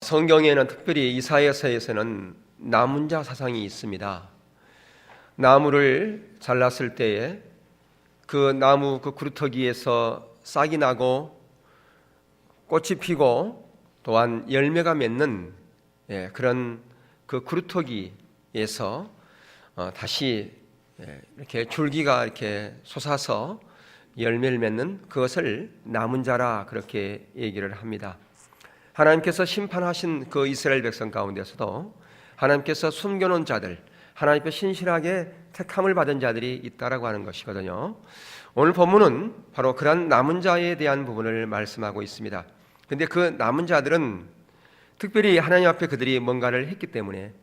성경에는 특별히 이사야서에서는 남은 자 사상이 있습니다. 나무를 잘랐을 때에 그 나무 그 구루터기에서 싹이 나고 꽃이 피고 또한 열매가 맺는 그런 그 구루터기에서 다시 이렇게 줄기가 이렇게 솟아서 열매를 맺는 그것을 남은 자라 그렇게 얘기를 합니다. 하나님께서 심판하신 그 이스라엘 백성 가운데서도 하나님께서 숨겨놓은 자들, 하나님께 신실하게 택함을 받은 자들이 있다라고 하는 것이거든요. 오늘 본문은 바로 그러한 남은 자에 대한 부분을 말씀하고 있습니다. 그런데 그 남은 자들은 특별히 하나님 앞에 그들이 뭔가를 했기 때문에,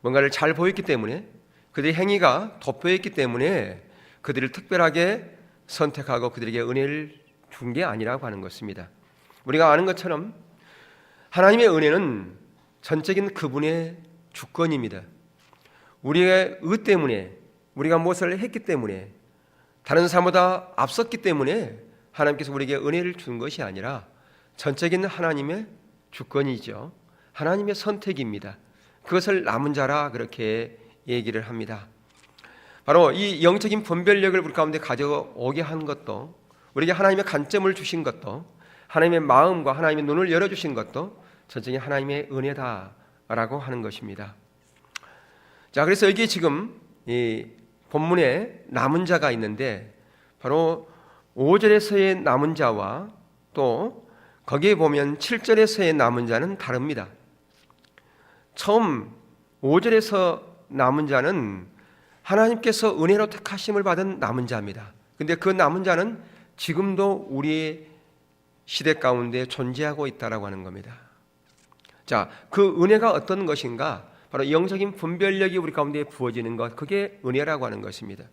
뭔가를 잘 보였기 때문에, 그들의 행위가 돋보였기 때문에 그들을 특별하게 선택하고 그들에게 은혜를 준 게 아니라고 하는 것입니다. 우리가 아는 것처럼 하나님의 은혜는 전적인 그분의 주권입니다. 우리의 의 때문에, 우리가 무엇을 했기 때문에, 다른 사람보다 앞섰기 때문에 하나님께서 우리에게 은혜를 준 것이 아니라 전적인 하나님의 주권이죠. 하나님의 선택입니다. 그것을 남은 자라 그렇게 얘기를 합니다. 바로 이 영적인 분별력을 우리 가운데 가져오게 한 것도, 우리에게 하나님의 관점을 주신 것도, 하나님의 마음과 하나님의 눈을 열어주신 것도 전적인 하나님의 은혜다라고 하는 것입니다. 자, 그래서 여기 지금 이 본문에 남은 자가 있는데 바로 5절에서의 남은 자와 또 거기에 보면 7절에서의 남은 자는 다릅니다. 처음 5절에서 남은 자는 하나님께서 은혜로 택하심을 받은 남은 자입니다. 그런데 그 남은 자는 지금도 우리의 시대 가운데 존재하고 있다라고 하는 겁니다. 자, 그 은혜가 어떤 것인가? 바로 영적인 분별력이 우리 가운데 부어지는 것, 그게 은혜라고 하는 것입니다.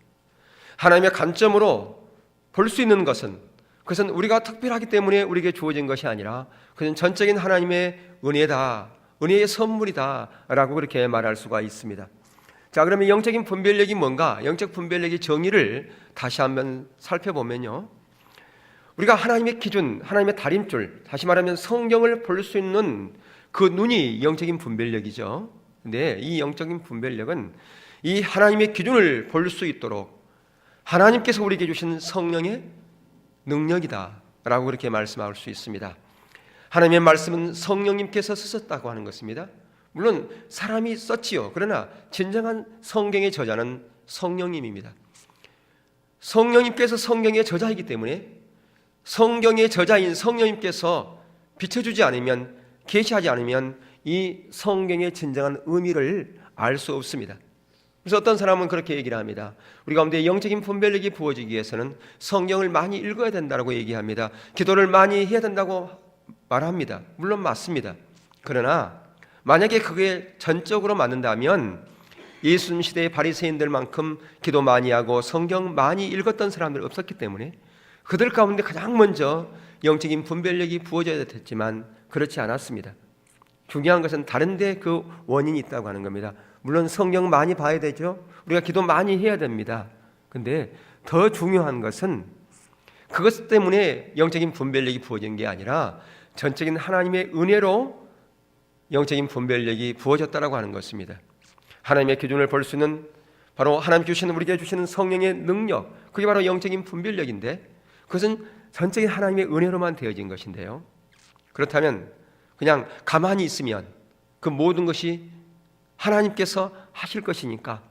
하나님의 관점으로 볼 수 있는 것은, 그것은 우리가 특별하기 때문에 우리에게 주어진 것이 아니라 그것은 전적인 하나님의 은혜다, 은혜의 선물이다 라고 그렇게 말할 수가 있습니다. 자, 그러면 영적인 분별력이 뭔가? 영적 분별력의 정의를 다시 한번 살펴보면요, 우리가 하나님의 기준, 하나님의 다림줄, 다시 말하면 성경을 볼 수 있는 그 눈이 영적인 분별력이죠. 근데 이 영적인 분별력은 이 하나님의 기준을 볼 수 있도록 하나님께서 우리에게 주신 성령의 능력이다 라고 그렇게 말씀할 수 있습니다. 하나님의 말씀은 성령님께서 쓰셨다고 하는 것입니다. 물론 사람이 썼지요. 그러나 진정한 성경의 저자는 성령님입니다. 성령님께서 성경의 저자이기 때문에 성경의 저자인 성령님께서 비춰주지 않으면, 계시하지 않으면 이 성경의 진정한 의미를 알 수 없습니다. 그래서 어떤 사람은 그렇게 얘기를 합니다. 우리 가운데 영적인 분별력이 부어지기 위해서는 성경을 많이 읽어야 된다고 얘기합니다. 기도를 많이 해야 된다고 말합니다. 물론 맞습니다. 그러나 만약에 그게 전적으로 맞는다면 예수님 시대의 바리새인들만큼 기도 많이 하고 성경 많이 읽었던 사람들 없었기 때문에 그들 가운데 가장 먼저 영적인 분별력이 부어져야 됐지만 그렇지 않았습니다. 중요한 것은 다른 데 그 원인이 있다고 하는 겁니다. 물론 성경 많이 봐야 되죠. 우리가 기도 많이 해야 됩니다. 근데 더 중요한 것은 그것 때문에 영적인 분별력이 부어진 게 아니라 전적인 하나님의 은혜로 영적인 분별력이 부어졌다라고 하는 것입니다. 하나님의 기준을 볼 수 있는 바로 하나님 주시는, 우리에게 주시는 성령의 능력, 그게 바로 영적인 분별력인데 그것은 전적인 하나님의 은혜로만 되어진 것인데요, 그렇다면 그냥 가만히 있으면 그 모든 것이 하나님께서 하실 것이니까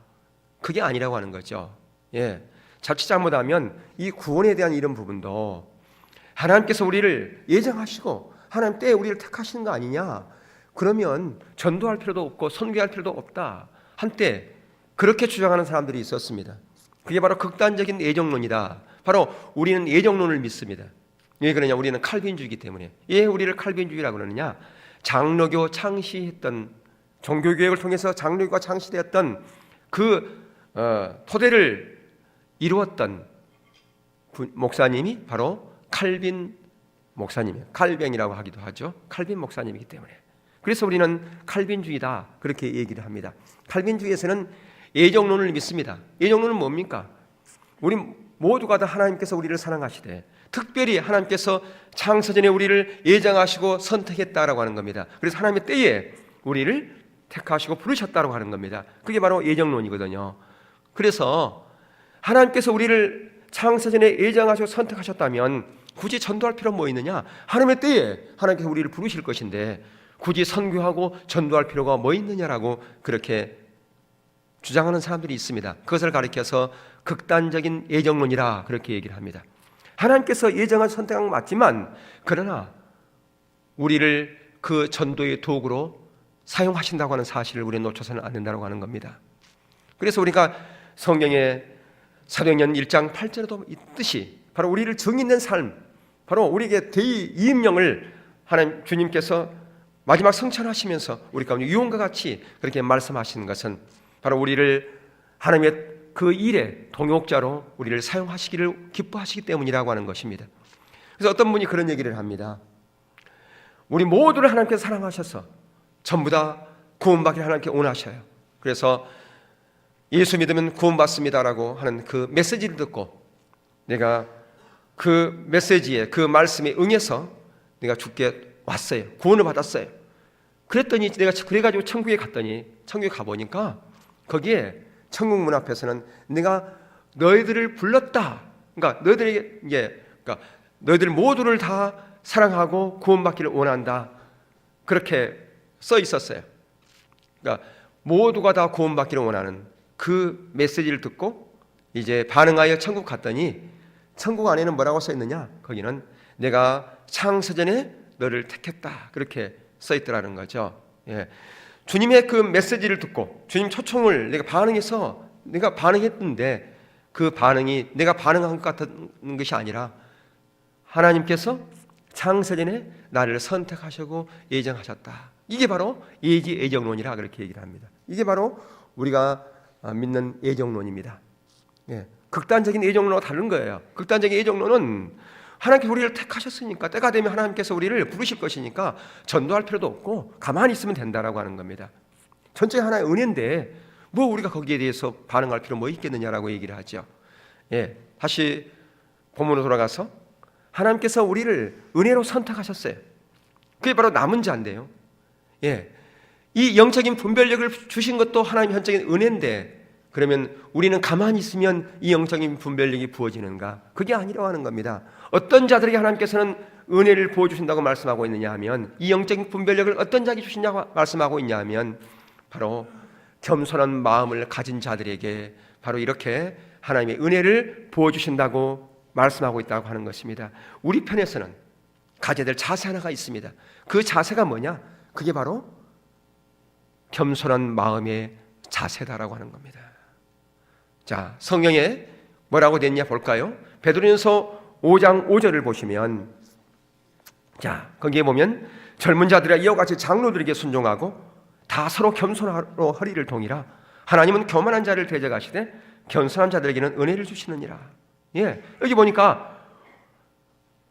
그게 아니라고 하는 거죠. 자칫 잘못하면 이 구원에 대한 이런 부분도 하나님께서 우리를 예정하시고 하나님 때에 우리를 택하시는 거 아니냐, 그러면 전도할 필요도 없고 선교할 필요도 없다, 한때 그렇게 주장하는 사람들이 있었습니다. 그게 바로 극단적인 예정론이다. 바로 우리는 예정론을 믿습니다. 왜 그러냐? 우리는 칼빈주의이기 때문에. 왜 우리를 칼빈주의라고 그러느냐? 장로교 창시했던, 종교개혁을 통해서 장로교가 창시되었던 그 토대를 이루었던 목사님이 바로 칼빈 목사님이에요. 칼뱅이라고 하기도 하죠. 칼빈 목사님이기 때문에. 그래서 우리는 칼빈주의다 그렇게 얘기를 합니다. 칼빈주의에서는 예정론을 믿습니다. 예정론은 뭡니까? 우리 모두가 다 하나님께서 우리를 사랑하시되 특별히 하나님께서 창세전에 우리를 예정하시고 선택했다라고 하는 겁니다. 그래서 하나님의 때에 우리를 택하시고 부르셨다라고 하는 겁니다. 그게 바로 예정론이거든요. 그래서 하나님께서 우리를 창세전에 예정하시고 선택하셨다면 굳이 전도할 필요가 뭐 있느냐? 하나님의 때에 하나님께서 우리를 부르실 것인데 굳이 선교하고 전도할 필요가 뭐 있느냐라고 그렇게 주장하는 사람들이 있습니다. 그것을 가리켜서 극단적인 예정론이라 그렇게 얘기를 합니다. 하나님께서 예정한 선택한 건 맞지만 그러나 우리를 그 전도의 도구로 사용하신다고 하는 사실을 우리는 놓쳐서는 안 된다고 하는 겁니다. 그래서 우리가 성경의 사도행전 1장 8절에도 있듯이 바로 우리를 정의 있는 삶, 바로 우리에게 대이임령을 하나님 주님께서 마지막 성찬하시면서 우리 가운데 유언과 같이 그렇게 말씀하시는 것은 바로 우리를 하나님의 그 일에 동역자로 우리를 사용하시기를 기뻐하시기 때문이라고 하는 것입니다. 그래서 어떤 분이 그런 얘기를 합니다. 우리 모두를 하나님께서 사랑하셔서 전부 다 구원받기를 하나님께 원하셔요. 그래서 예수 믿으면 구원받습니다라고 하는 그 메시지를 듣고 내가 그 메시지에 그 말씀에 응해서 내가 주께 왔어요. 구원을 받았어요. 그랬더니 내가 그래가지고 천국에 갔더니 천국에 가보니까 거기에 천국 문 앞에서는 내가 너희들을 불렀다. 그러니까 너희들 모두를 다 사랑하고 구원받기를 원한다. 그렇게 써 있었어요. 그러니까 모두가 다 구원받기를 원하는 그 메시지를 듣고 이제 반응하여 천국 갔더니 천국 안에는 뭐라고 써 있느냐? 거기는 내가 창세전에 너를 택했다. 그렇게 써 있더라는 거죠. 예. 주님의 그 메시지를 듣고 주님 초청을 내가 반응해서 내가 반응했는데 그 반응이 내가 반응한 것 같은 것이 아니라 하나님께서 창세전에 나를 선택하시고 예정하셨다. 이게 바로 예정론이라 그렇게 얘기를 합니다. 이게 바로 우리가 믿는 예정론입니다. 예. 극단적인 예정론과 다른 거예요. 극단적인 예정론은 하나님께서 우리를 택하셨으니까 때가 되면 하나님께서 우리를 부르실 것이니까 전도할 필요도 없고 가만히 있으면 된다라고 하는 겁니다. 전적인 하나의 은혜인데 뭐 우리가 거기에 대해서 반응할 필요 뭐 있겠느냐라고 얘기를 하죠. 예, 다시 본문으로 돌아가서 하나님께서 우리를 은혜로 선택하셨어요. 그게 바로 남은 자인데요. 예, 이 영적인 분별력을 주신 것도 하나님의 현적인 은혜인데 그러면 우리는 가만히 있으면 이 영적인 분별력이 부어지는가? 그게 아니라고 하는 겁니다. 어떤 자들에게 하나님께서는 은혜를 부어주신다고 말씀하고 있느냐 하면 이 영적인 분별력을 어떤 자에게 주신다고 말씀하고 있냐 하면 바로 겸손한 마음을 가진 자들에게 바로 이렇게 하나님의 은혜를 부어주신다고 말씀하고 있다고 하는 것입니다. 우리 편에서는 가져야 될 자세 하나가 있습니다. 그 자세가 뭐냐? 그게 바로 겸손한 마음의 자세다라고 하는 겁니다. 자, 성경에 뭐라고 됐냐 볼까요? 베드로전서 5장 5절을 보시면 자, 거기에 보면 젊은 자들아 이와 같이 장로들에게 순종하고 다 서로 겸손하로 허리를 동이라. 하나님은 교만한 자를 대적하시되 겸손한 자들에게는 은혜를 주시느니라. 예, 여기 보니까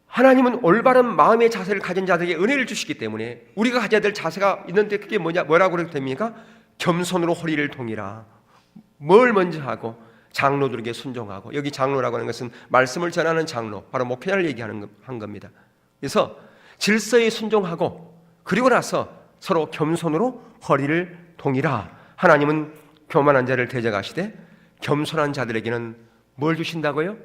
하나님은 올바른 마음의 자세를 가진 자들에게 은혜를 주시기 때문에 우리가 가져야 될 자세가 있는데 그게 뭐라고 그렇게 됩니까? 겸손으로 허리를 동이라. 뭘 먼저 하고 장로들에게 순종하고, 여기 장로라고 하는 것은 말씀을 전하는 장로, 바로 목회자를 얘기하는 한 겁니다. 그래서 질서에 순종하고 그리고 나서 서로 겸손으로 허리를 동이라. 하나님은 교만한 자를 대적하시되 겸손한 자들에게는 뭘 주신다고요?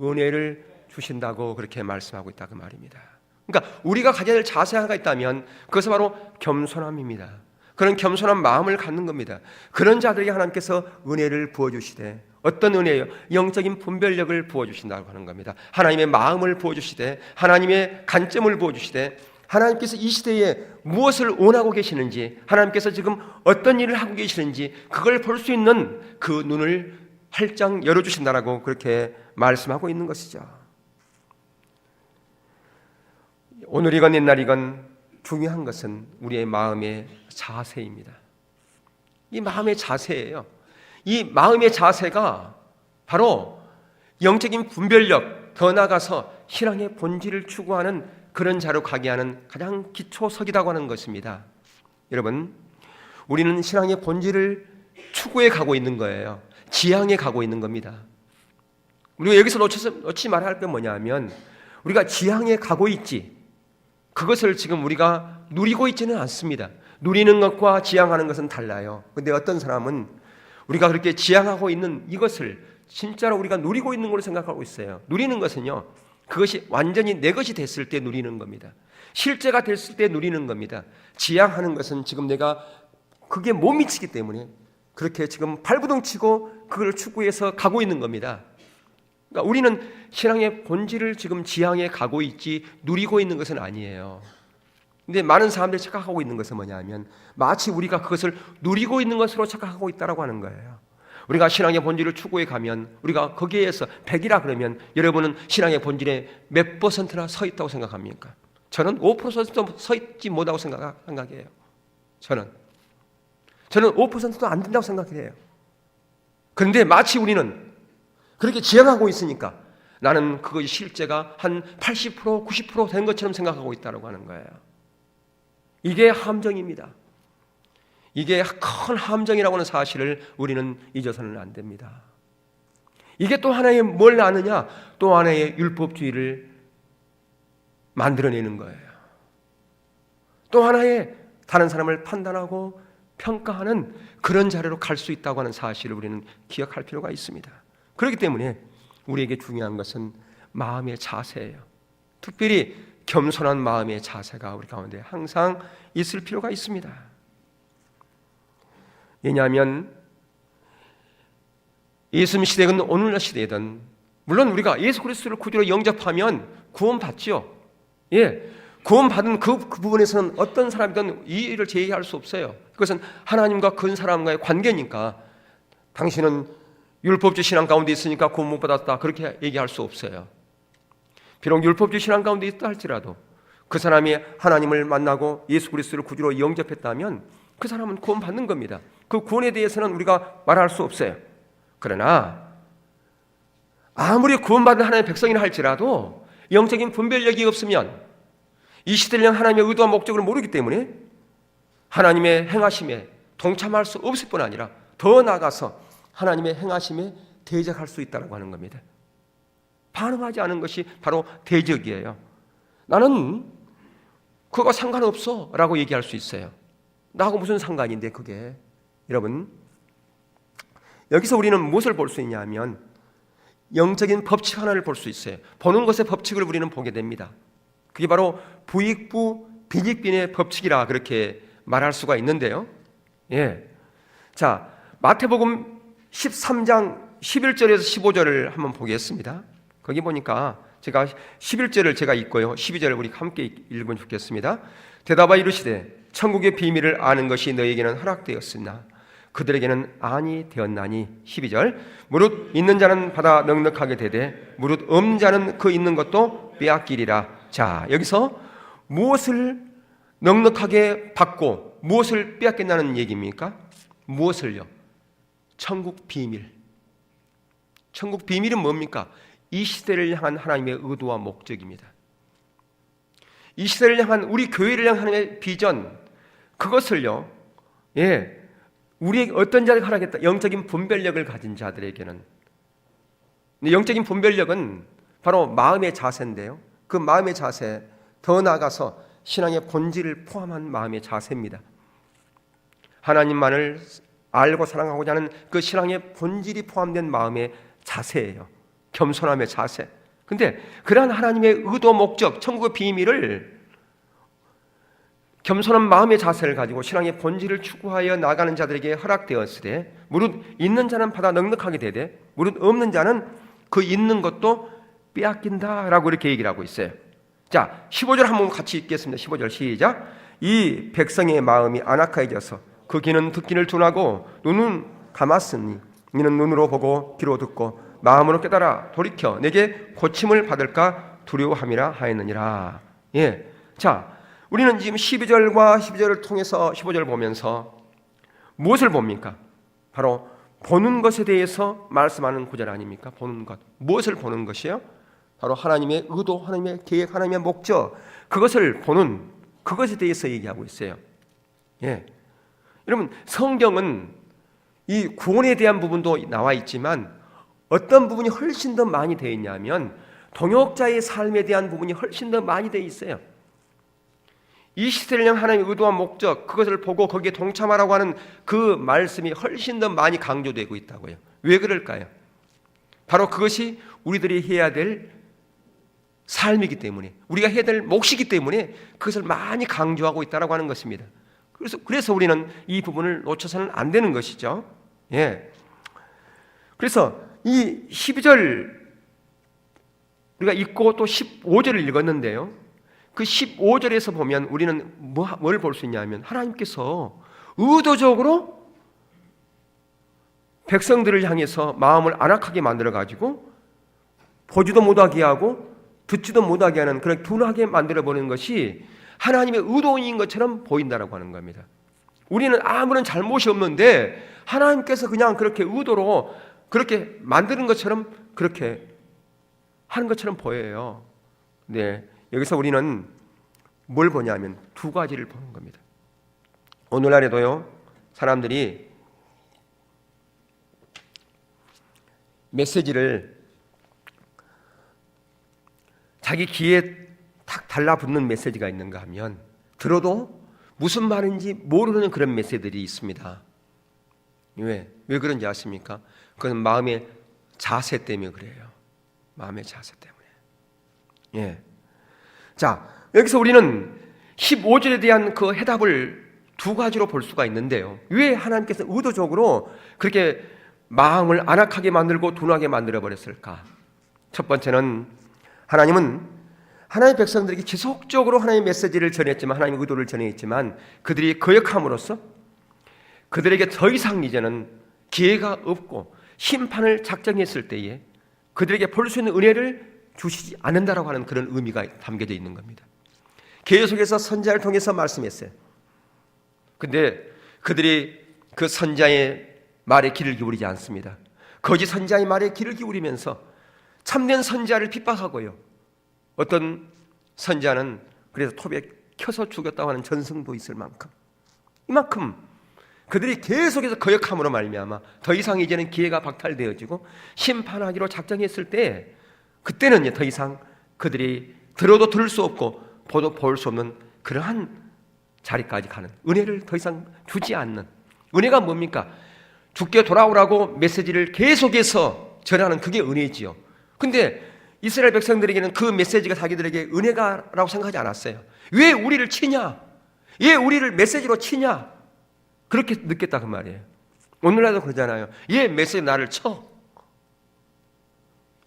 은혜를 주신다고 그렇게 말씀하고 있다 그 말입니다. 그러니까 우리가 가져야 될 자세 하나가 있다면 그것은 바로 겸손함입니다. 그런 겸손한 마음을 갖는 겁니다. 그런 자들에게 하나님께서 은혜를 부어주시되, 어떤 은혜예요? 영적인 분별력을 부어주신다고 하는 겁니다. 하나님의 마음을 부어주시되, 하나님의 관점을 부어주시되, 하나님께서 이 시대에 무엇을 원하고 계시는지, 하나님께서 지금 어떤 일을 하고 계시는지 그걸 볼 수 있는 그 눈을 활짝 열어주신다라고 그렇게 말씀하고 있는 것이죠. 오늘이건 옛날이건 중요한 것은 우리의 마음의 자세입니다. 이 마음의 자세예요. 이 마음의 자세가 바로 영적인 분별력, 더 나아가서 신앙의 본질을 추구하는 그런 자로 가게 하는 가장 기초석이라고 하는 것입니다. 여러분, 우리는 신앙의 본질을 추구해 가고 있는 거예요. 지향해 가고 있는 겁니다. 우리가 여기서 놓지 말아야 할 건 뭐냐 하면 우리가 지향해 가고 있지, 그것을 지금 우리가 누리고 있지는 않습니다. 누리는 것과 지향하는 것은 달라요. 근데 어떤 사람은 우리가 그렇게 지향하고 있는 이것을 진짜로 우리가 누리고 있는 걸로 생각하고 있어요. 누리는 것은요, 그것이 완전히 내 것이 됐을 때 누리는 겁니다. 실제가 됐을 때 누리는 겁니다. 지향하는 것은 지금 내가 그게 못 미치기 때문에 그렇게 지금 발부둥 치고 그걸 추구해서 가고 있는 겁니다. 그러니까 우리는 신앙의 본질을 지금 지향해 가고 있지 누리고 있는 것은 아니에요. 근데 많은 사람들이 착각하고 있는 것은 뭐냐면 마치 우리가 그것을 누리고 있는 것으로 착각하고 있다고 하는 거예요. 우리가 신앙의 본질을 추구해 가면 우리가 거기에서 100이라 그러면 여러분은 신앙의 본질에 몇 %나 서 있다고 생각합니까? 저는 5%도 서 있지 못하고 생각해요. 저는 5%도 안 된다고 생각해요. 그런데 마치 우리는 그렇게 지향하고 있으니까 나는 그것이 실제가 한 80%, 90% 된 것처럼 생각하고 있다고 하는 거예요. 이게 함정입니다. 이게 큰 함정이라고 하는 사실을 우리는 잊어서는 안 됩니다. 이게 또 하나의 뭘 아느냐? 또 하나의 율법주의를 만들어내는 거예요. 또 하나의 다른 사람을 판단하고 평가하는 그런 자리로 갈 수 있다고 하는 사실을 우리는 기억할 필요가 있습니다. 그렇기 때문에 우리에게 중요한 것은 마음의 자세예요. 특별히 겸손한 마음의 자세가 우리 가운데 항상 있을 필요가 있습니다. 왜냐하면 예수님 시대든 오늘날 시대든 물론 우리가 예수 그리스도를 구주로 영접하면 구원받지요. 예, 구원받은 그 부분에서는 어떤 사람이든 이 일을 제의할 수 없어요. 그것은 하나님과 그 사람과의 관계니까 당신은 율법주의 신앙 가운데 있으니까 구원 못 받았다 그렇게 얘기할 수 없어요. 비록 율법주의 신앙 가운데 있다 할지라도 그 사람이 하나님을 만나고 예수 그리스도를 구주로 영접했다면 그 사람은 구원받는 겁니다. 그 구원에 대해서는 우리가 말할 수 없어요. 그러나 아무리 구원받은 하나님의 백성이라 할지라도 영적인 분별력이 없으면 이 시대를 향한 하나님의 의도와 목적을 모르기 때문에 하나님의 행하심에 동참할 수 없을 뿐 아니라 더 나아가서 하나님의 행하심에 대적할 수 있다고 하는 겁니다. 반응하지 않은 것이 바로 대적이에요. 나는 그거 상관없어 라고 얘기할 수 있어요. 나하고 무슨 상관인데 그게. 여러분, 여기서 우리는 무엇을 볼 수 있냐면 영적인 법칙 하나를 볼 수 있어요. 보는 것의 법칙을 우리는 보게 됩니다. 그게 바로 부익부 빈익빈의 법칙이라 그렇게 말할 수가 있는데요. 예. 자, 마태복음 13장 11절에서 15절을 한번 보겠습니다. 거기 보니까 제가 11절을 제가 읽고요. 12절을 우리 함께 읽으면 좋겠습니다. 대답하여 이르시되 천국의 비밀을 아는 것이 너에게는 허락되었으나 그들에게는 아니 되었나니. 12절 무릇 있는 자는 받아 넉넉하게 되되 무릇 없는 자는 그 있는 것도 빼앗기리라. 자, 여기서 무엇을 넉넉하게 받고 무엇을 빼앗긴다는 얘기입니까? 무엇을요? 천국 비밀. 천국 비밀은 뭡니까? 이 시대를 향한 하나님의 의도와 목적입니다. 이 시대를 향한 우리 교회를 향한 하나님의 비전, 그것을요, 예, 우리에게 어떤 자를 허락했다? 영적인 분별력을 가진 자들에게는. 영적인 분별력은 바로 마음의 자세인데요. 그 마음의 자세, 더 나아가서 신앙의 본질을 포함한 마음의 자세입니다. 하나님만을 알고 사랑하고자 하는 그 신앙의 본질이 포함된 마음의 자세예요. 겸손함의 자세. 근데 그러한 하나님의 의도, 목적, 천국의 비밀을 겸손한 마음의 자세를 가지고 신앙의 본질을 추구하여 나가는 자들에게 허락되었으되 무릇 있는 자는 받아 넉넉하게 되되 무릇 없는 자는 그 있는 것도 빼앗긴다라고 이렇게 얘기를 하고 있어요. 자, 15절 한번 같이 읽겠습니다. 15절 시작. 이 백성의 마음이 안악하여져서 그 귀는 듣기를 둔하고 눈은 감았으니 이는 눈으로 보고 귀로 듣고 마음으로 깨달아 돌이켜 내게 고침을 받을까 두려워함이라 하였느니라. 예, 자, 우리는 지금 12절과 12절을 통해서 15절을 보면서 무엇을 봅니까? 바로 보는 것에 대해서 말씀하는 구절 아닙니까? 보는 것. 무엇을 보는 것이요? 바로 하나님의 의도, 하나님의 계획, 하나님의 목적, 그것을 보는 그것에 대해서 얘기하고 있어요. 예, 여러분, 성경은 이 구원에 대한 부분도 나와 있지만 어떤 부분이 훨씬 더 많이 되어 있냐면 동역자의 삶에 대한 부분이 훨씬 더 많이 돼 있어요. 이 시대를 향한 하나님의 의도와 목적, 그것을 보고 거기에 동참하라고 하는 그 말씀이 훨씬 더 많이 강조되고 있다고요. 왜 그럴까요? 바로 그것이 우리들이 해야 될 삶이기 때문에, 우리가 해야 될 몫이기 때문에 그것을 많이 강조하고 있다고 하는 것입니다. 그래서 우리는 이 부분을 놓쳐서는 안 되는 것이죠. 예. 그래서 이 12절 우리가 읽고 또 15절을 읽었는데요. 그 15절에서 보면 우리는 뭘 볼 수 있냐면 하나님께서 의도적으로 백성들을 향해서 마음을 안악하게 만들어가지고 보지도 못하게 하고 듣지도 못하게 하는 그런 둔하게 만들어버리는 것이 하나님의 의도인 것처럼 보인다라고 하는 겁니다. 우리는 아무런 잘못이 없는데 하나님께서 그냥 그렇게 의도로 그렇게 만드는 것처럼 그렇게 하는 것처럼 보여요. 네, 여기서 우리는 뭘 보냐면 두 가지를 보는 겁니다. 오늘날에도요, 사람들이 메시지를 자기 귀에 탁 달라붙는 메시지가 있는가 하면 들어도 무슨 말인지 모르는 그런 메시지들이 있습니다. 왜 그런지 아십니까? 그건 마음의 자세 때문에 그래요. 마음의 자세 때문에. 예. 자, 여기서 우리는 15절에 대한 그 해답을 두 가지로 볼 수가 있는데요. 왜 하나님께서 의도적으로 그렇게 마음을 안악하게 만들고 둔하게 만들어 버렸을까? 첫 번째는 하나님은 하나님의 백성들에게 지속적으로 하나님의 메시지를 전했지만, 하나님의 의도를 전했지만 그들이 거역함으로써 그들에게 더 이상 이제는 기회가 없고 심판을 작정했을 때에 그들에게 볼 수 있는 은혜를 주시지 않는다라고 하는 그런 의미가 담겨져 있는 겁니다. 계속해서 선지자를 통해서 말씀했어요. 근데 그들이 그 선지자의 말에 귀를 기울이지 않습니다. 거짓 선지자의 말에 귀를 기울이면서 참된 선지자를 핍박하고요. 어떤 선지자는 그래서 톱에 켜서 죽였다고 하는 전승도 있을 만큼, 이만큼 그들이 계속해서 거역함으로 말미암아 더 이상 이제는 기회가 박탈되어지고 심판하기로 작정했을 때, 그때는 더 이상 그들이 들어도 들을 수 없고 보도 볼 수 없는 그러한 자리까지 가는, 은혜를 더 이상 주지 않는, 은혜가 뭡니까? 죽게 돌아오라고 메시지를 계속해서 전하는 그게 은혜지요. 근데 이스라엘 백성들에게는 그 메시지가 자기들에게 은혜가라고 생각하지 않았어요. 왜 우리를 치냐? 왜 우리를 메시지로 치냐? 그렇게 느꼈다 그 말이에요. 오늘날도 그러잖아요. 얘 메시지 나를 쳐.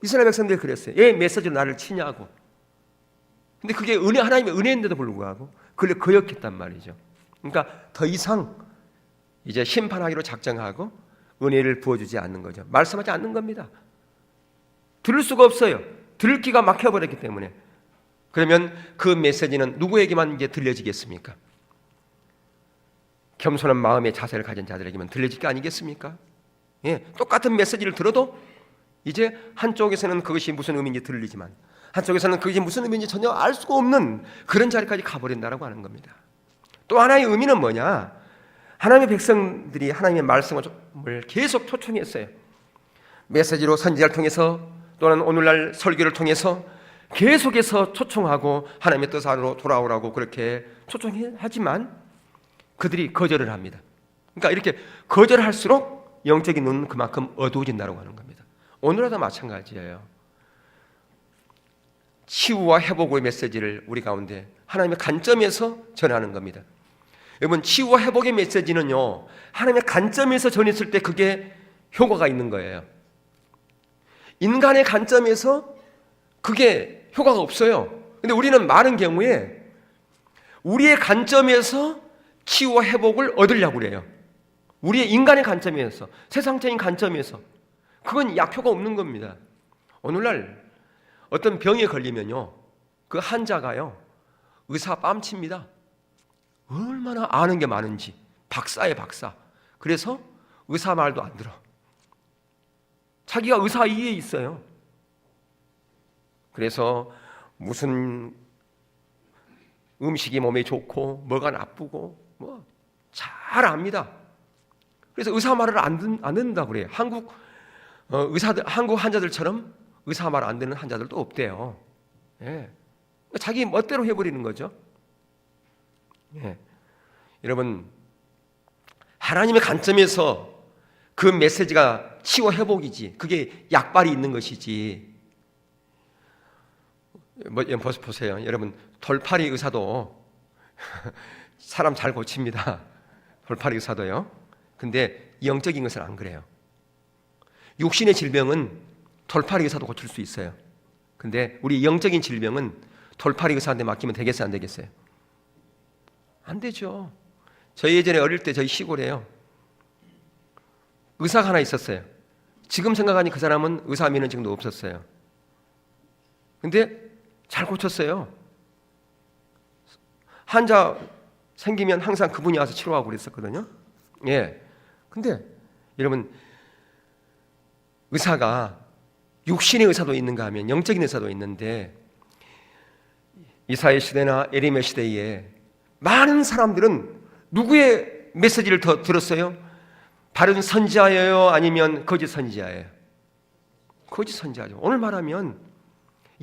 이스라엘 백성들이 그랬어요. 얘 메시지로 나를 치냐고. 근데 그게 하나님의 은혜인데도 불구하고 그걸 거역했단 말이죠. 그러니까 더 이상 이제 심판하기로 작정하고 은혜를 부어주지 않는 거죠. 말씀하지 않는 겁니다. 들을 수가 없어요. 들을 기가 막혀버렸기 때문에. 그러면 그 메시지는 누구에게만 이제 들려지겠습니까? 겸손한 마음의 자세를 가진 자들에게만 들려질 게 아니겠습니까? 예, 똑같은 메시지를 들어도 이제 한쪽에서는 그것이 무슨 의미인지 들리지만 한쪽에서는 그것이 무슨 의미인지 전혀 알 수가 없는 그런 자리까지 가버린다라고 하는 겁니다. 또 하나의 의미는 뭐냐? 하나님의 백성들이 하나님의 말씀을 계속 초청했어요. 메시지로 선지자를 통해서 또는 오늘날 설교를 통해서 계속해서 초청하고 하나님의 뜻 안으로 돌아오라고 그렇게 초청하지만 그들이 거절을 합니다. 그러니까 이렇게 거절할수록 영적인 눈은 그만큼 어두워진다고 하는 겁니다. 오늘날도 마찬가지예요. 치유와 회복의 메시지를 우리 가운데 하나님의 관점에서 전하는 겁니다. 여러분, 치유와 회복의 메시지는요, 하나님의 관점에서 전했을 때 그게 효과가 있는 거예요. 인간의 관점에서 그게 효과가 없어요. 근데 우리는 많은 경우에 우리의 관점에서 치유와 회복을 얻으려고 그래요. 우리의 인간의 관점에서, 세상적인 관점에서. 그건 약효가 없는 겁니다. 오늘날 어떤 병에 걸리면요, 그 환자가요, 의사 뺨칩니다. 얼마나 아는 게 많은지. 박사의 박사. 그래서 의사 말도 안 들어. 자기가 의사 이에 있어요. 그래서 무슨 음식이 몸에 좋고 뭐가 나쁘고 뭐 잘 압니다. 그래서 의사 말을 안 듣는다고 그래요. 한국 의사들, 한국 환자들처럼 의사 말 안 듣는 환자들도 없대요. 예. 자기 멋대로 해버리는 거죠. 예. 여러분, 하나님의 관점에서 그 메시지가 치유 회복이지, 그게 약발이 있는 것이지. 보세요. 여러분, 돌팔이 의사도 사람 잘 고칩니다. 돌팔이 의사도요. 근데 영적인 것은 안 그래요. 육신의 질병은 돌팔이 의사도 고칠 수 있어요. 근데 우리 영적인 질병은 돌팔이 의사한테 맡기면 되겠어요, 안 되겠어요? 안 되죠. 저희 예전에 어릴 때 저희 시골에요, 의사가 하나 있었어요. 지금 생각하니 그 사람은 의사 면허증도 없었어요. 근데 잘 고쳤어요. 환자 생기면 항상 그분이 와서 치료하고 그랬었거든요. 예. 근데 여러분, 의사가 육신의 의사도 있는가 하면 영적인 의사도 있는데, 이사야 시대나 에레미야 시대에 많은 사람들은 누구의 메시지를 더 들었어요? 바른 선지자예요? 아니면 거짓 선지자예요? 거짓 선지자죠. 오늘 말하면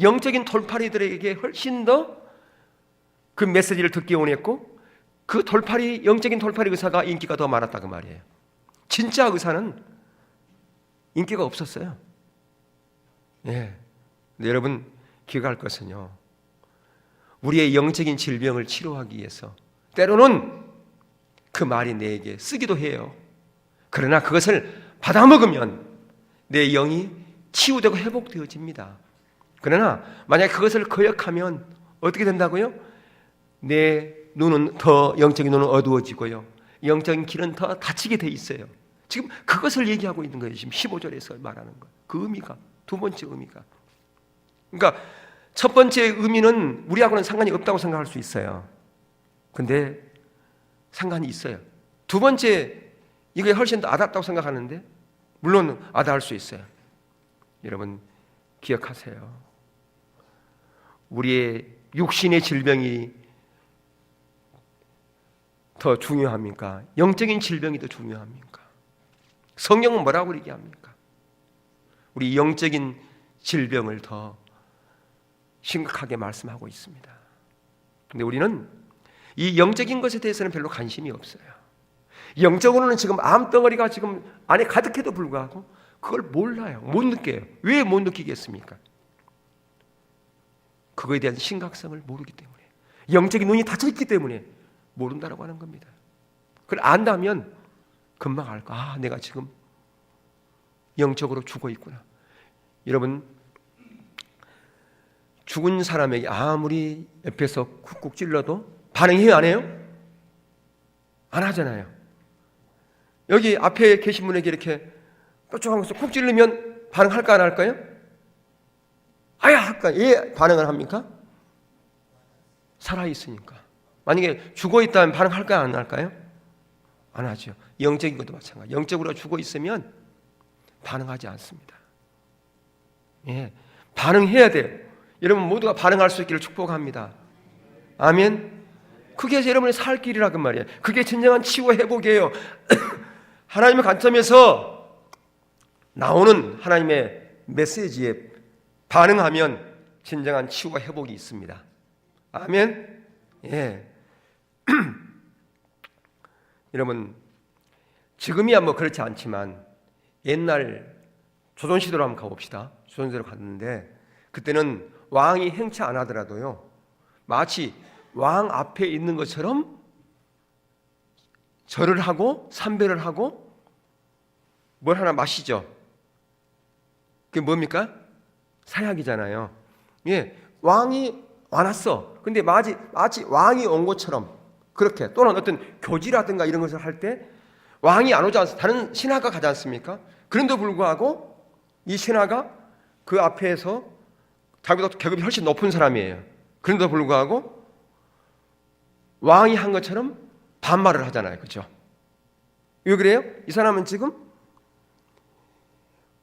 영적인 돌팔이들에게 훨씬 더 그 메시지를 듣기 원했고, 그 영적인 돌팔이 의사가 인기가 더 많았다 그 말이에요. 진짜 의사는 인기가 없었어요. 예. 근데 여러분, 기억할 것은요, 우리의 영적인 질병을 치료하기 위해서 때로는 그 말이 내게 쓰기도 해요. 그러나 그것을 받아먹으면 내 영이 치유되고 회복되어집니다. 그러나 만약 그것을 거역하면 어떻게 된다고요? 내 눈은 더, 영적인 눈은 어두워지고요, 영적인 길은 더 닫히게 돼 있어요. 지금 그것을 얘기하고 있는 거예요. 지금 15절에서 말하는 거. 그 의미가, 두 번째 의미가. 그러니까 첫 번째 의미는 우리하고는 상관이 없다고 생각할 수 있어요. 근데 상관이 있어요. 두 번째, 이게 훨씬 더 아답다고 생각하는데, 물론 아다할 수 있어요. 여러분, 기억하세요. 우리의 육신의 질병이 더 중요합니까? 영적인 질병이 더 중요합니까? 성경은 뭐라고 얘기합니까? 우리 영적인 질병을 더 심각하게 말씀하고 있습니다. 근데 우리는 이 영적인 것에 대해서는 별로 관심이 없어요. 영적으로는 지금 암덩어리가 지금 안에 가득해도 불구하고 그걸 몰라요. 못 느껴요. 왜 못 느끼겠습니까? 그거에 대한 심각성을 모르기 때문에, 영적인 눈이 닫혀있기 때문에 모른다라고 하는 겁니다. 그걸 안다면 금방 알 거야. 아, 내가 지금 영적으로 죽어 있구나. 여러분, 죽은 사람에게 아무리 옆에서 쿡쿡 찔러도 반응해요, 안 해요? 안 하잖아요. 여기 앞에 계신 분에게 이렇게 뾰족한 것을 쿡 찔르면 반응할까, 안 할까요? 아야 할까? 예, 반응을 합니까? 살아있으니까. 만약에 죽어있다면 반응할까요, 안 할까요? 안 하죠. 영적인 것도 마찬가지. 영적으로 죽어있으면 반응하지 않습니다. 예, 반응해야 돼요. 여러분 모두가 반응할 수 있기를 축복합니다. 아멘. 그게 여러분의 살 길이라고 말이에요. 그게 진정한 치유 회복이에요. 하나님의 관점에서 나오는 하나님의 메시지에 반응하면 진정한 치유와 회복이 있습니다. 아멘. 예. 여러분, 지금이야 뭐 그렇지 않지만 옛날 조선시대로 한번 가봅시다. 조선시대로 갔는데 그때는 왕이 행치 안 하더라도요, 마치 왕 앞에 있는 것처럼 절을 하고 삼배를 하고 뭘 하나 마시죠. 그게 뭡니까? 사약이잖아요. 예, 왕이 와놨어. 근데 마치 왕이 온 것처럼, 그렇게, 또는 어떤 교지라든가 이런 것을 할 때 왕이 안 오지 않습니까? 다른 신하가 가지 않습니까? 그런데도 불구하고 이 신하가 그 앞에서 자기보다 계급이 훨씬 높은 사람이에요. 그런데도 불구하고 왕이 한 것처럼 반말을 하잖아요. 그렇죠? 왜 그래요? 이 사람은 지금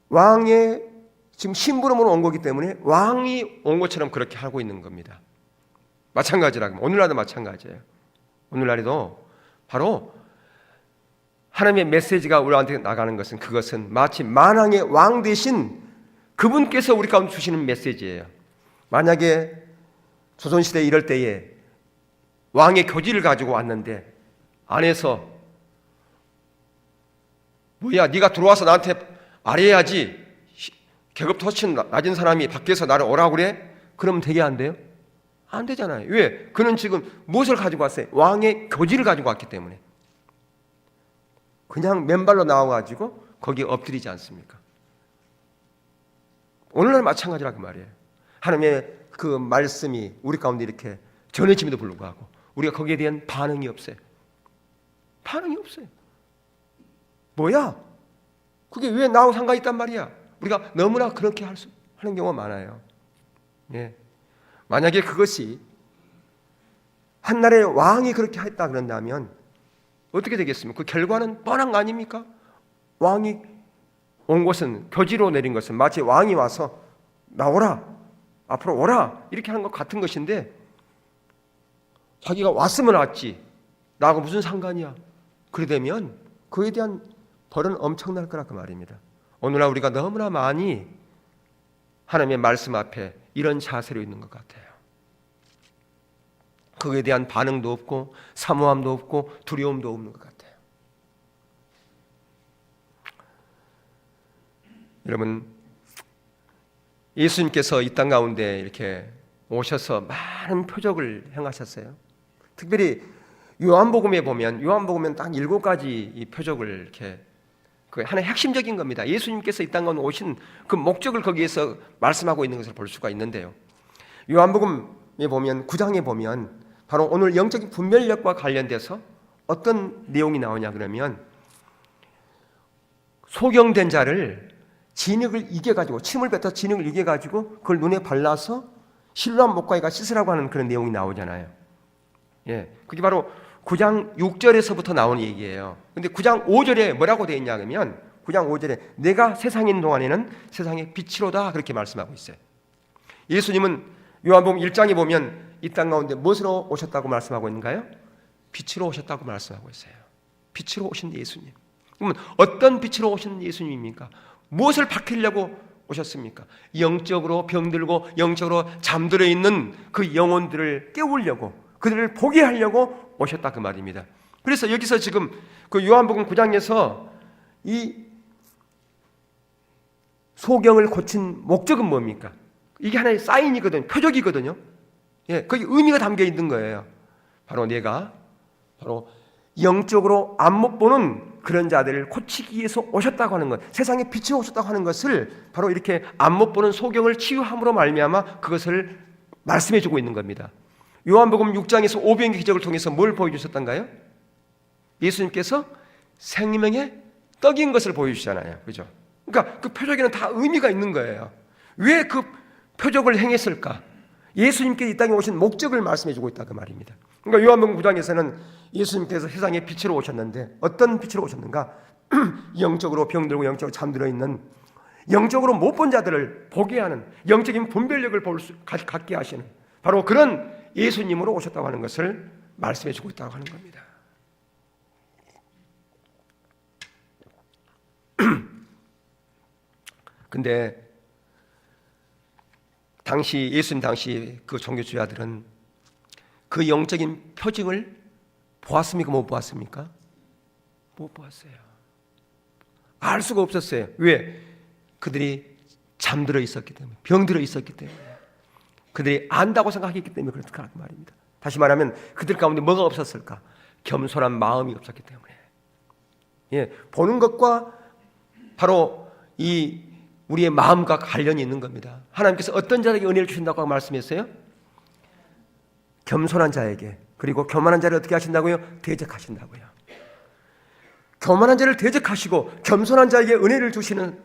왕의 지금 심부름으로 온 거기 때문에 왕이 온 것처럼 그렇게 하고 있는 겁니다. 마찬가지라고. 오늘날도 마찬가지예요. 오늘날에도 바로 하나님의 메시지가 우리한테 나가는 것은, 그것은 마치 만왕의 왕 대신 그분께서 우리 가운데 주시는 메시지예요. 만약에 조선시대 이럴 때에 왕의 교지를 가지고 왔는데 안에서 뭐야 네가 들어와서 나한테 아뢰야지, 계급도 훨씬 낮은 사람이 밖에서 나를 오라고 그래? 그러면 되게 안 돼요? 안 되잖아요. 왜? 그는 지금 무엇을 가지고 왔어요? 왕의 교지를 가지고 왔기 때문에. 그냥 맨발로 나와가지고 거기에 엎드리지 않습니까? 오늘날 마찬가지라고 말이에요. 하나님의 그 말씀이 우리 가운데 이렇게 전해짐에도 불구하고 우리가 거기에 대한 반응이 없어요. 반응이 없어요. 뭐야? 그게 왜 나하고 상관이 있단 말이야? 우리가 너무나 그렇게 하는 경우가 많아요. 예. 만약에 그것이 한나라의 왕이 그렇게 했다 그런다면 어떻게 되겠습니까? 그 결과는 뻔한 거 아닙니까? 왕이 온 것은, 교지로 내린 것은 마치 왕이 와서 나오라, 앞으로 오라 이렇게 하는 것 같은 것인데, 자기가 왔으면 왔지 나하고 무슨 상관이야? 그래 되면 그에 대한 벌은 엄청날 거라 그 말입니다. 오늘날 우리가 너무나 많이 하나님의 말씀 앞에 이런 자세로 있는 것 같아요. 그에 대한 반응도 없고 사모함도 없고 두려움도 없는 것 같아요. 여러분, 예수님께서 이 땅 가운데 이렇게 오셔서 많은 표적을 행하셨어요. 특별히 요한복음에 보면 딱 7가지 이 표적을 이렇게 그 하나의 핵심적인 겁니다. 예수님께서 이 땅 가운데 오신 그 목적을 거기에서 말씀하고 있는 것을 볼 수가 있는데요. 요한복음에 보면 9장에 보면 바로 오늘 영적인 분별력과 관련돼서 어떤 내용이 나오냐 그러면, 소경된 자를 진흙을 이겨가지고, 침을 뱉어 진흙을 이겨가지고 그걸 눈에 발라서 실로암 목가에가 씻으라고 하는 그런 내용이 나오잖아요. 예, 그게 바로 9장 6절에서부터 나오는 얘기예요. 근데 9장 5절에 뭐라고 되어 있냐 그러면, 9장 5절에 내가 세상인 동안에는 세상의 빛이로다 그렇게 말씀하고 있어요. 예수님은 요한복음 1장에 보면 이 땅 가운데 무엇으로 오셨다고 말씀하고 있는가요? 빛으로 오셨다고 말씀하고 있어요. 빛으로 오신 예수님. 그러면 어떤 빛으로 오신 예수님입니까? 무엇을 밝히려고 오셨습니까? 영적으로 병들고 영적으로 잠들어 있는 그 영혼들을 깨우려고, 그들을 보게 하려고 오셨다 그 말입니다. 그래서 여기서 지금 그 요한복음 9장에서 이 소경을 고친 목적은 뭡니까? 이게 하나의 사인이거든요. 표적이거든요. 예, 거기 의미가 담겨 있는 거예요. 바로 내가 바로 영적으로 안 못 보는 그런 자들을 고치기 위해서 오셨다고 하는 것, 세상에 빛이 오셨다고 하는 것을 바로 이렇게 안 못 보는 소경을 치유함으로 말미암아 그것을 말씀해 주고 있는 겁니다. 요한복음 6장에서 오병이의 기적을 통해서 뭘 보여주셨던가요? 예수님께서 생명의 떡인 것을 보여주시잖아요. 그죠? 그러니까 그 표적에는 다 의미가 있는 거예요. 왜 그 표적을 행했을까? 예수님께 이 땅에 오신 목적을 말씀해 주고 있다 그 말입니다. 그러니까 요한복음 9장에서는 예수님께서 세상에 빛으로 오셨는데 어떤 빛으로 오셨는가? 영적으로 병들고 영적으로 잠들어 있는, 영적으로 못 본 자들을 보게 하는, 영적인 분별력을 갖게 하시는 바로 그런 예수님으로 오셨다고 하는 것을 말씀해 주고 있다고 하는 겁니다. 근데 예수님 당시 그 종교 지도자들은 그 영적인 표징을 보았습니까? 못 보았습니까? 못 보았어요. 알 수가 없었어요. 왜? 그들이 잠들어 있었기 때문에, 병들어 있었기 때문에, 그들이 안다고 생각했기 때문에 그렇다 그 말입니다. 다시 말하면 그들 가운데 뭐가 없었을까? 겸손한 마음이 없었기 때문에. 예, 보는 것과 바로 이 우리의 마음과 관련이 있는 겁니다. 하나님께서 어떤 자에게 은혜를 주신다고 말씀했어요? 겸손한 자에게. 그리고 교만한 자를 어떻게 하신다고요? 대적하신다고요. 교만한 자를 대적하시고 겸손한 자에게 은혜를 주시는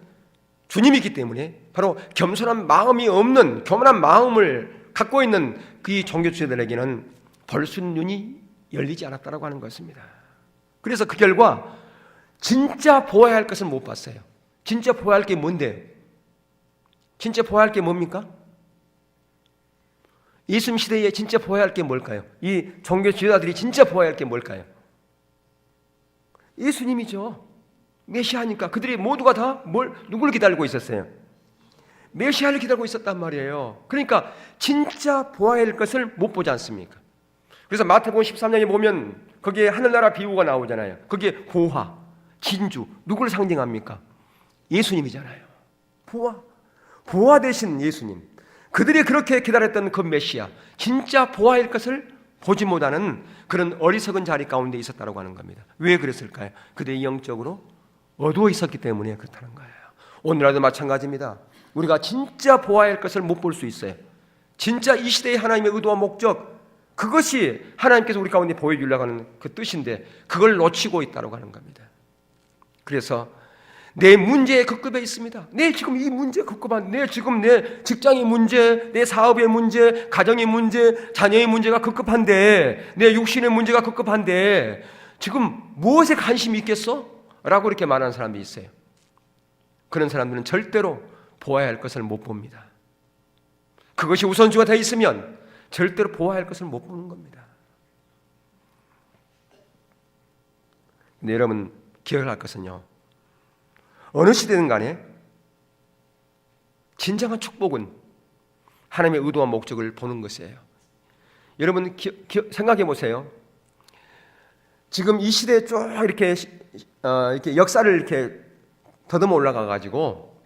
주님이기 때문에 바로 겸손한 마음이 없는, 교만한 마음을 갖고 있는 그 종교 지도자들에게는 볼 수 있는 눈이 열리지 않았다고 하는 것입니다. 그래서 그 결과 진짜 보아야 할 것을 못 봤어요. 진짜 보아야 할 게 뭔데요? 진짜 보아야 할 게 뭡니까? 예수님 시대에 진짜 보아야 할 게 뭘까요? 이 종교 지도자들이 진짜 보아야 할 게 뭘까요? 예수님이죠. 메시아니까. 그들이 모두가 다 누구를 기다리고 있었어요? 메시아를 기다리고 있었단 말이에요. 그러니까 진짜 보아야 할 것을 못 보지 않습니까? 그래서 마태복음 13장에 보면 거기에 하늘나라 비유가 나오잖아요. 거기에 보화, 진주, 누구를 상징합니까? 예수님이잖아요. 보화 되신 예수님. 그들이 그렇게 기다렸던 그 메시아, 진짜 보아야 할 것을 보지 못하는 그런 어리석은 자리 가운데 있었다고 하는 겁니다. 왜 그랬을까요? 그들이 영적으로 어두워 있었기 때문에 그렇다는 거예요. 오늘날도 마찬가지입니다. 우리가 진짜 보아야 할 것을 못 볼 수 있어요. 진짜 이 시대의 하나님의 의도와 목적, 그것이 하나님께서 우리 가운데 보여주려고 하는 그 뜻인데 그걸 놓치고 있다고 하는 겁니다. 그래서 내 문제의 급급에 있습니다. 내 지금 이 문제 급급한, 내 지금 내 직장의 문제, 내 사업의 문제, 가정의 문제, 자녀의 문제가 급급한데, 내 육신의 문제가 급급한데 지금 무엇에 관심이 있겠어? 라고 이렇게 말하는 사람들이 있어요. 그런 사람들은 절대로 보아야 할 것을 못 봅니다. 그것이 우선주가 되어 있으면 절대로 보아야 할 것을 못 보는 겁니다. 근데 여러분 기억을 할 것은요, 어느 시대든 간에 진정한 축복은 하나님의 의도와 목적을 보는 것이에요. 여러분 생각해 보세요. 지금 이 시대에 쭉 이렇게 역사를 이렇게 더듬어 올라가 가지고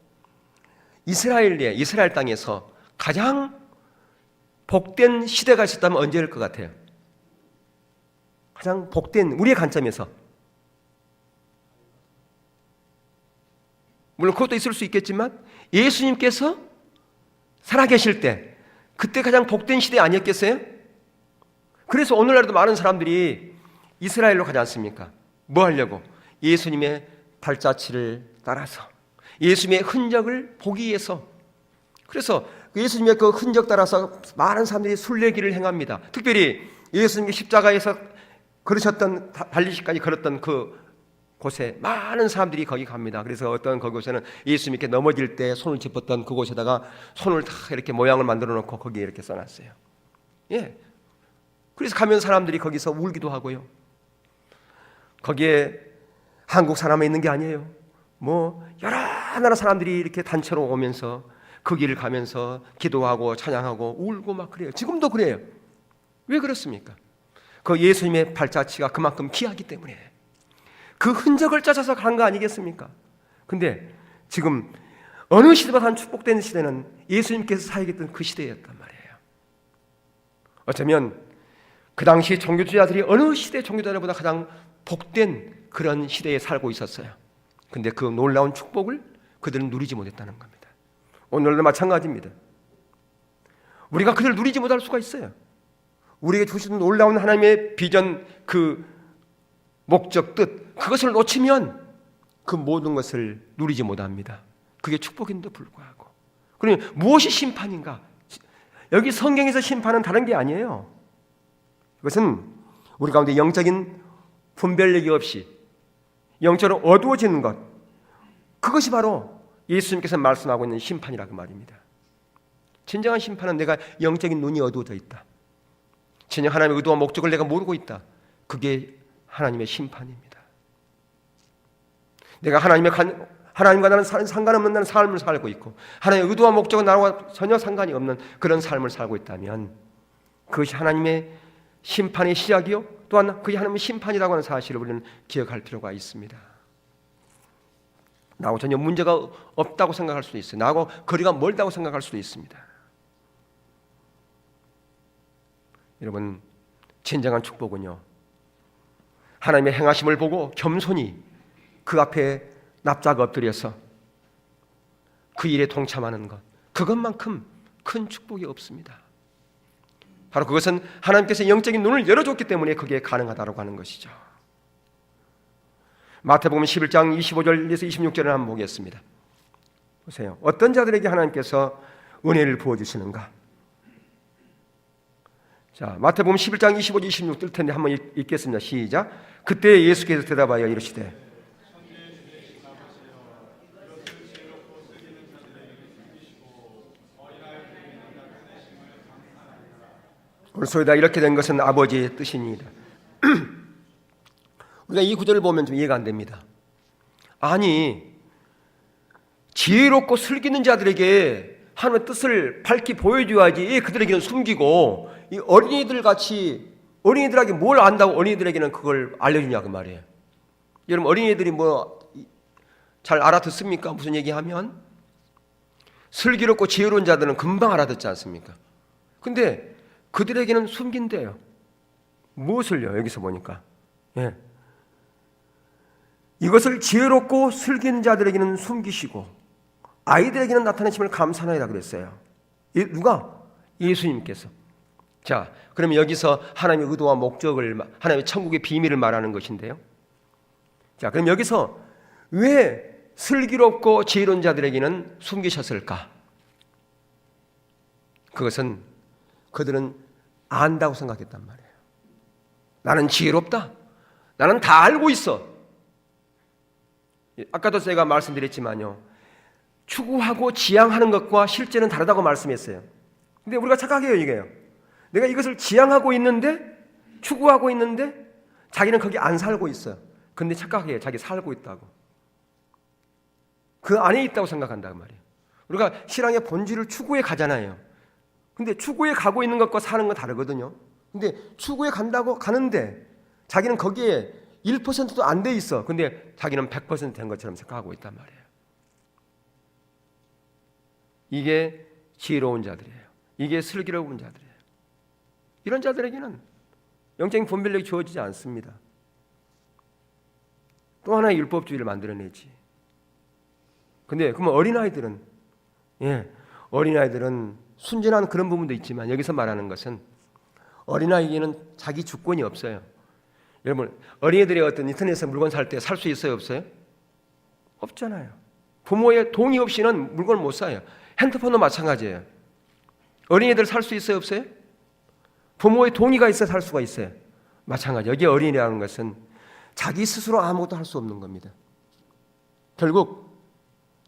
이스라엘 땅에서 가장 복된 시대가 있었다면 언제일 것 같아요? 가장 복된, 우리의 관점에서. 물론 그것도 있을 수 있겠지만 예수님께서 살아계실 때 그때 가장 복된 시대 아니었겠어요? 그래서 오늘날도 많은 사람들이 이스라엘로 가지 않습니까? 뭐 하려고? 예수님의 발자취를 따라서, 예수님의 흔적을 보기 위해서. 그래서 예수님의 그 흔적 따라서 많은 사람들이 순례길을 행합니다. 특별히 예수님의 십자가에서 걸으셨던, 달리시까지 걸었던 그 곳에 많은 사람들이 거기 갑니다. 그래서 어떤 그곳에는 예수님이 이렇게 넘어질 때 손을 짚었던 그곳에다가 손을 다 이렇게 모양을 만들어 놓고 거기에 이렇게 써놨어요. 예. 그래서 가면 사람들이 거기서 울기도 하고요. 거기에 한국 사람만 있는 게 아니에요. 뭐 여러 나라 사람들이 이렇게 단체로 오면서 그 길을 가면서 기도하고 찬양하고 울고 막 그래요. 지금도 그래요. 왜 그렇습니까? 그 예수님의 발자취가 그만큼 귀하기 때문에 그 흔적을 찾아서 간 거 아니겠습니까? 근데 지금 어느 시대보다 축복된 시대는 예수님께서 살아계셨던 그 시대였단 말이에요. 어쩌면 그 당시 종교주의자들이 어느 시대 종교자들보다 가장 복된 그런 시대에 살고 있었어요. 근데 그 놀라운 축복을 그들은 누리지 못했다는 겁니다. 오늘도 마찬가지입니다. 우리가 그들 누리지 못할 수가 있어요. 우리에게 주신 놀라운 하나님의 비전, 그 목적, 뜻, 그것을 놓치면 그 모든 것을 누리지 못합니다. 그게 축복인데도 불구하고. 그러면 무엇이 심판인가? 여기 성경에서 심판은 다른 게 아니에요. 그것은 우리 가운데 영적인 분별력이 없이 영적으로 어두워지는 것, 그것이 바로 예수님께서 말씀하고 있는 심판이라고 말입니다. 진정한 심판은 내가 영적인 눈이 어두워져 있다, 진정 하나님의 의도와 목적을 내가 모르고 있다, 그게 하나님의 심판입니다. 내가 하나님과 나는 상관없는 나는 삶을 살고 있고 하나님의 의도와 목적은 나와 전혀 상관이 없는 그런 삶을 살고 있다면 그것이 하나님의 심판의 시작이요, 또한 그게 하나님의 심판이라고 하는 사실을 우리는 기억할 필요가 있습니다. 나하고 전혀 문제가 없다고 생각할 수도 있어요. 나하고 거리가 멀다고 생각할 수도 있습니다. 여러분, 진정한 축복은요, 하나님의 행하심을 보고 겸손히 그 앞에 납작 엎드려서 그 일에 동참하는 것, 그것만큼 큰 축복이 없습니다. 바로 그것은 하나님께서 영적인 눈을 열어줬기 때문에 그게 가능하다고 하는 것이죠. 마태복음 11장 25절에서 26절을 한번 보겠습니다. 보세요. 어떤 자들에게 하나님께서 은혜를 부어주시는가? 자, 마태복음 11장 25, 26 뜰 텐데 한번 읽겠습니다. 시작. 그때 예수께서 대답하여 이르시되 그렇소이다. 이렇게 된 것은 아버지의 뜻이니이다. 우리가 이 구절을 보면 좀 이해가 안 됩니다. 아니, 지혜롭고 슬기는 자들에게 하나님의 뜻을 밝히 보여줘야지 그들에게는 숨기고 이 어린이들 같이 어린이들에게 뭘 안다고 어린이들에게는 그걸 알려주냐 그 말이에요. 여러분 어린이들이 뭐 잘 알아듣습니까? 무슨 얘기하면 슬기롭고 지혜로운 자들은 금방 알아듣지 않습니까? 근데 그들에게는 숨긴대요. 무엇을요? 여기서 보니까 이것을 지혜롭고 슬기는 자들에게는 숨기시고 아이들에게는 나타내심을 감사하나이다 그랬어요. 누가? 예수님께서. 자, 그러면 여기서 하나님의 의도와 목적을, 하나님의 천국의 비밀을 말하는 것인데요. 자, 그럼 여기서 왜 슬기롭고 지혜로운 자들에게는 숨기셨을까? 그것은 그들은 안다고 생각했단 말이에요. 나는 지혜롭다. 나는 다 알고 있어. 아까도 제가 말씀드렸지만요. 추구하고 지향하는 것과 실제는 다르다고 말씀했어요. 근데 우리가 착각해요, 이게요. 내가 이것을 지향하고 있는데, 추구하고 있는데, 자기는 거기 안 살고 있어요. 근데 착각해요. 자기 살고 있다고. 그 안에 있다고 생각한단 말이에요. 우리가 신앙의 본질을 추구해 가잖아요. 근데 추구해 가고 있는 것과 사는 건 다르거든요. 근데 추구해 간다고 가는데, 자기는 거기에 1%도 안 돼 있어. 근데 자기는 100% 된 것처럼 생각하고 있단 말이에요. 이게 지혜로운 자들이에요. 이게 슬기로운 자들이에요. 이런 자들에게는 영적인 분별력이 주어지지 않습니다. 또 하나의 율법주의를 만들어내지. 근데 그러면 어린아이들은 순진한 그런 부분도 있지만 여기서 말하는 것은 어린아이에게는 자기 주권이 없어요. 여러분 어린이들이 어떤 인터넷에서 물건 살 때 살 수 있어요? 없어요? 없잖아요. 부모의 동의 없이는 물건을 못 사요. 핸드폰도 마찬가지예요. 어린이들 살 수 있어요? 없어요? 부모의 동의가 있어야 살 수가 있어요. 마찬가지. 여기 어린이라는 것은 자기 스스로 아무것도 할 수 없는 겁니다. 결국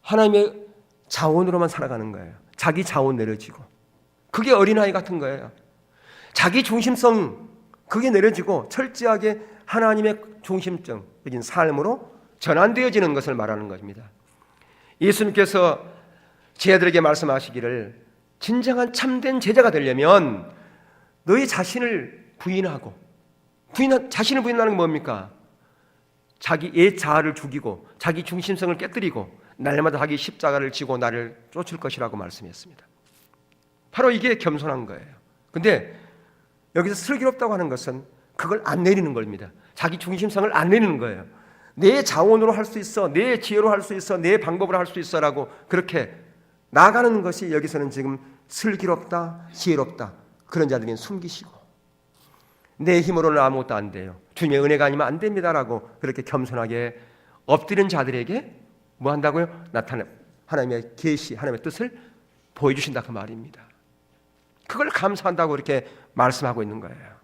하나님의 자원으로만 살아가는 거예요. 자기 자원 내려지고. 그게 어린아이 같은 거예요. 자기 중심성 그게 내려지고 철저하게 하나님의 중심적인 삶으로 전환되어지는 것을 말하는 것입니다. 예수님께서 제자들에게 말씀하시기를 진정한 참된 제자가 되려면 너희 자신을 부인하고 자신을 부인하는 게 뭡니까? 자기의 자아를 죽이고 자기 중심성을 깨뜨리고 날마다 자기 십자가를 지고 나를 쫓을 것이라고 말씀했습니다. 바로 이게 겸손한 거예요. 근데 여기서 슬기롭다고 하는 것은 그걸 안 내리는 겁니다. 자기 중심성을 안 내리는 거예요. 내 자원으로 할 수 있어, 내 지혜로 할 수 있어, 내 방법으로 할 수 있어라고 그렇게 나가는 것이 여기서는 지금 슬기롭다, 지혜롭다 그런 자들은 숨기시고 내 힘으로는 아무것도 안 돼요. 주님의 은혜가 아니면 안 됩니다라고 그렇게 겸손하게 엎드린 자들에게 뭐 한다고요? 하나님의 계시, 하나님의 뜻을 보여주신다 그 말입니다. 그걸 감사한다고 이렇게 말씀하고 있는 거예요.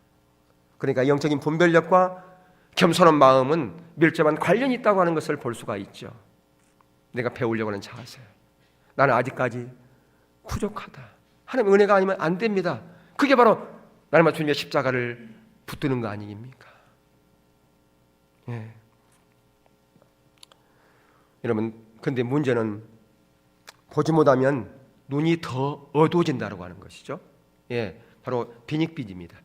그러니까 영적인 분별력과 겸손한 마음은 밀접한 관련이 있다고 하는 것을 볼 수가 있죠. 내가 배우려고 하는 자세. 나는 아직까지 부족하다. 하나님의 은혜가 아니면 안 됩니다. 그게 바로 날마다 주님의 십자가를 붙드는 거 아닙니까? 예. 여러분, 근데 문제는 보지 못하면 눈이 더 어두워진다고 하는 것이죠. 예, 바로 빈익빈입니다.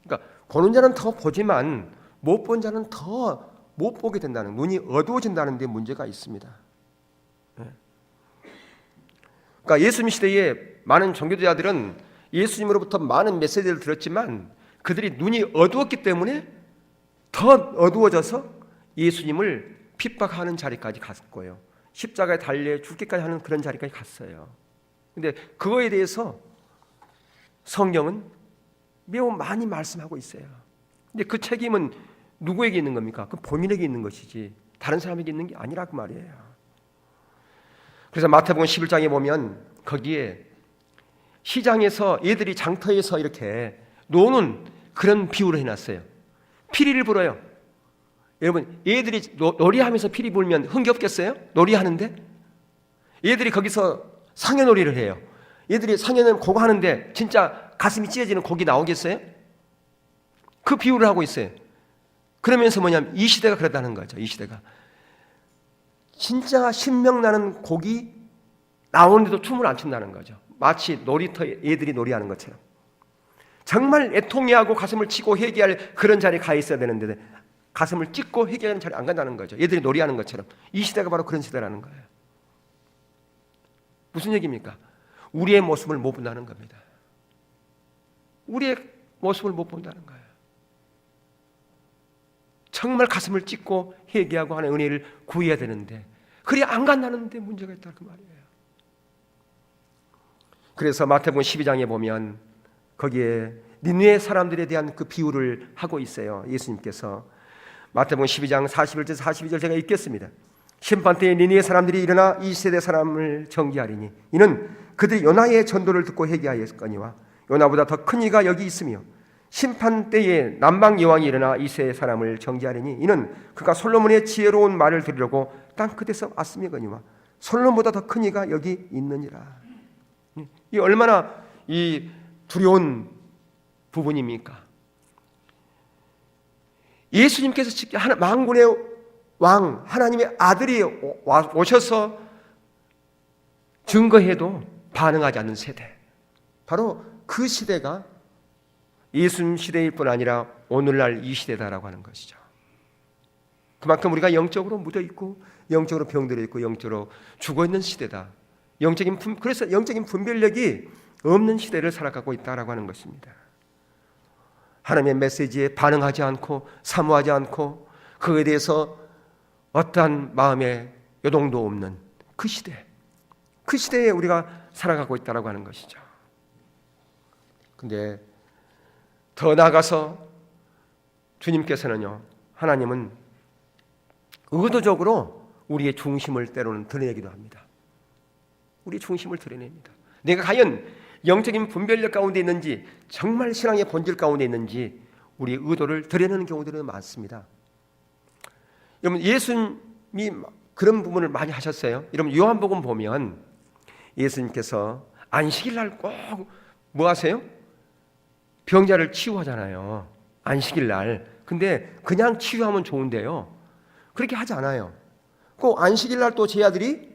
그러니까 보는 자는 더 보지만 못 본 자는 더 못 보게 된다는, 눈이 어두워진다는 데 문제가 있습니다. 예. 그러니까 예수님 시대에 많은 종교자들은 예수님으로부터 많은 메시지를 들었지만 그들이 눈이 어두웠기 때문에 더 어두워져서 예수님을 핍박하는 자리까지 갔고요. 십자가에 달려 죽기까지 하는 그런 자리까지 갔어요. 근데 그거에 대해서 성경은 매우 많이 말씀하고 있어요. 근데 그 책임은 누구에게 있는 겁니까? 그 본인에게 있는 것이지 다른 사람에게 있는 게 아니라고 말이에요. 그래서 마태복음 11장에 보면 거기에 시장에서 얘들이 장터에서 이렇게 노는 그런 비유를 해놨어요. 피리를 불어요. 여러분, 얘들이 놀이하면서 피리 불면 흥겹겠어요? 놀이하는데? 얘들이 거기서 상여놀이를 해요. 얘들이 상여는 그거 하는데 진짜 가슴이 찢어지는 곡이 나오겠어요? 그 비유를 하고 있어요. 그러면서 뭐냐면 이 시대가 그렇다는 거죠. 이 시대가 진짜 신명나는 곡이 나오는데도 춤을 안 춘다는 거죠. 마치 놀이터 애들이 놀이하는 것처럼. 정말 애통해하고 가슴을 치고 회개할 그런 자리에 가 있어야 되는데 가슴을 찢고 회개하는 자리에 안 간다는 거죠. 애들이 놀이하는 것처럼. 이 시대가 바로 그런 시대라는 거예요. 무슨 얘기입니까? 우리의 모습을 못 본다는 겁니다. 우리의 모습을 못 본다는 거예요. 정말 가슴을 찢고 회개하고 하는 은혜를 구해야 되는데 그래야 안 간다는 데 문제가 있다 그 말이에요. 그래서 마태복음 12장에 보면 거기에 니느웨 사람들에 대한 그 비유를 하고 있어요. 예수님께서 마태복음 12장 41절 42절 제가 읽겠습니다. 심판 때에 니느웨 사람들이 일어나 이 세대 사람을 정죄하리니 이는 그들이 요나의 전도를 듣고 회개하였거니와 요나보다 더 큰 이가 여기 있으며 심판 때에 남방 여왕이 일어나 이 세대 사람을 정죄하리니 이는 그가 솔로몬의 지혜로운 말을 들으려고 땅 끝에서 왔음이거니와 솔로몬보다 더 큰 이가 여기 있느니라. 이 얼마나 이 두려운 부분입니까? 예수님께서 직접 만군의 왕 하나님의 아들이 오셔서 증거해도 반응하지 않는 세대, 바로 그 시대가 예수님 시대일 뿐 아니라 오늘날 이 시대다라고 하는 것이죠. 그만큼 우리가 영적으로 묻어있고 영적으로 병들어 있고 영적으로 죽어있는 시대다. 그래서 영적인 분별력이 없는 시대를 살아가고 있다라고 하는 것입니다. 하나님의 메시지에 반응하지 않고 사모하지 않고 그에 대해서 어떠한 마음의 요동도 없는 그 시대에 우리가 살아가고 있다라고 하는 것이죠. 근데 더 나아가서 주님께서는요, 하나님은 의도적으로 우리의 중심을 때로는 드러내기도 합니다. 우리 중심을 드러냅니다. 내가 과연 영적인 분별력 가운데 있는지, 정말 신앙의 본질 가운데 있는지 우리의 의도를 드러내는 경우들은 많습니다. 여러분, 예수님이 그런 부분을 많이 하셨어요. 여러분, 요한복음 보면 예수님께서 안식일 날 꼭 뭐 하세요? 병자를 치유하잖아요. 안식일 날. 근데 그냥 치유하면 좋은데요, 그렇게 하지 않아요. 꼭 안식일 날 또 제 아들이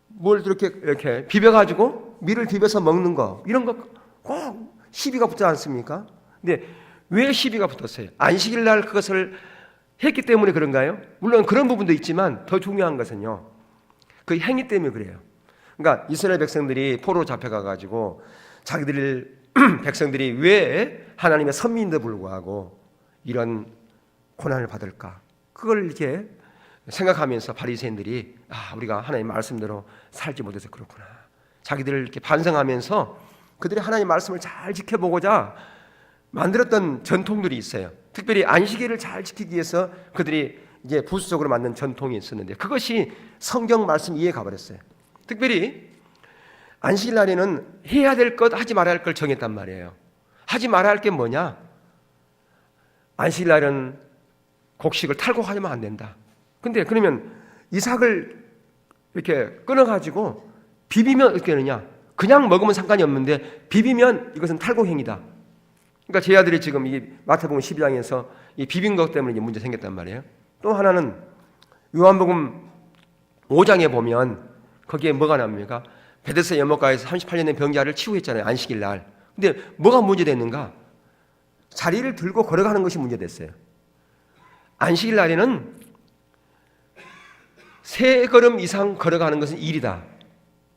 뭘 이렇게 비벼가지고 밀을 비벼서 먹는 거, 이런 거 꼭 시비가 붙지 않습니까? 근데 왜 시비가 붙었어요? 안식일 날 그것을 했기 때문에 그런가요? 물론 그런 부분도 있지만 더 중요한 것은요, 그 행위 때문에 그래요. 그러니까 이스라엘 백성들이 포로로 잡혀가가지고 자기들 백성들이 왜 하나님의 선민인데도 불구하고 이런 고난을 받을까? 그걸 이렇게 생각하면서 바리새인들이 우리가 하나님의 말씀대로 살지 못해서 그렇구나. 자기들을 이렇게 반성하면서 그들이 하나님의 말씀을 잘 지켜보고자 만들었던 전통들이 있어요. 특별히 안식일을 잘 지키기 위해서 그들이 이제 부수적으로 만든 전통이 있었는데 그것이 성경 말씀 이해에 가버렸어요. 특별히 안식일 날에는 해야 될 것, 하지 말아야 할 걸 정했단 말이에요. 하지 말아야 할 게 뭐냐? 안식일 날은 곡식을 탈곡하면 안 된다. 근데 그러면 이삭을 이렇게 끊어가지고 비비면 어떻게 되느냐? 그냥 먹으면 상관이 없는데 비비면 이것은 탈곡행위다. 그러니까 제 아들이 지금 이 마태복음 12장에서 이 비빈 것 때문에 이제 문제 생겼단 말이에요. 또 하나는 요한복음 5장에 보면 거기에 뭐가 나옵니까? 베데스다 연못가에서 38년 된 병자를 치유했잖아요, 안식일 날. 근데 뭐가 문제됐는가? 자리를 들고 걸어가는 것이 문제됐어요. 안식일 날에는 3걸음 이상 걸어가는 것은 일이다,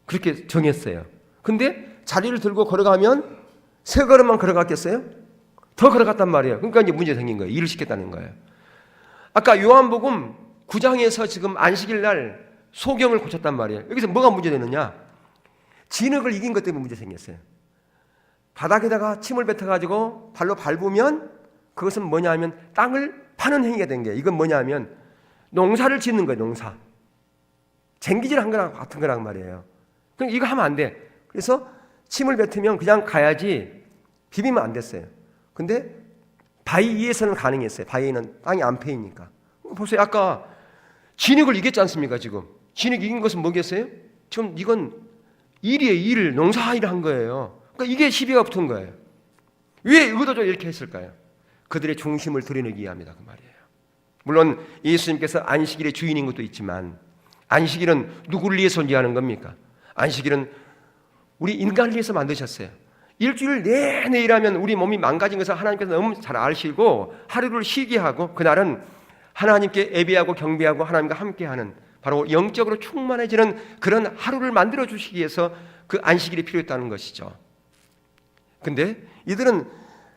그렇게 정했어요. 근데 자리를 들고 걸어가면 3걸음만 걸어갔겠어요? 더 걸어갔단 말이에요. 그러니까 이제 문제 생긴 거예요. 일을 시켰다는 거예요. 아까 요한복음 9장에서 지금 안식일 날 소경을 고쳤단 말이에요. 여기서 뭐가 문제되느냐? 진흙을 이긴 것 때문에 문제 생겼어요. 바닥에다가 침을 뱉어가지고 발로 밟으면 그것은 뭐냐 하면 땅을 파는 행위가 된 거예요. 이건 뭐냐 하면 농사를 짓는 거예요. 농사. 쟁기질 한 거랑 같은 거란 말이에요. 그럼 이거 하면 안 돼. 그래서 침을 뱉으면 그냥 가야지 비비면 안 됐어요. 근데 바위 위에서는 가능했어요. 바위는 땅이 안 패이니까. 보세요. 아까 진흙을 이겼지 않습니까? 지금 진흙 이긴 것은 뭐겠어요? 지금 이건 일이에요. 일, 농사일을 한 거예요. 그러니까 이게 시비가 붙은 거예요. 왜 의도적으로 이렇게 했을까요? 그들의 중심을 드러내기 위함이다 그 말이에요. 물론 예수님께서 안식일의 주인인 것도 있지만 안식일은 누구를 위해서 존재하는 겁니까? 안식일은 우리 인간을 위해서 만드셨어요. 일주일 내내 일하면 우리 몸이 망가진 것을 하나님께서 너무 잘 아시고 하루를 쉬게 하고 그날은 하나님께 예배하고 경배하고 하나님과 함께하는 바로 영적으로 충만해지는 그런 하루를 만들어 주시기 위해서 그 안식일이 필요했다는 것이죠. 근데 이들은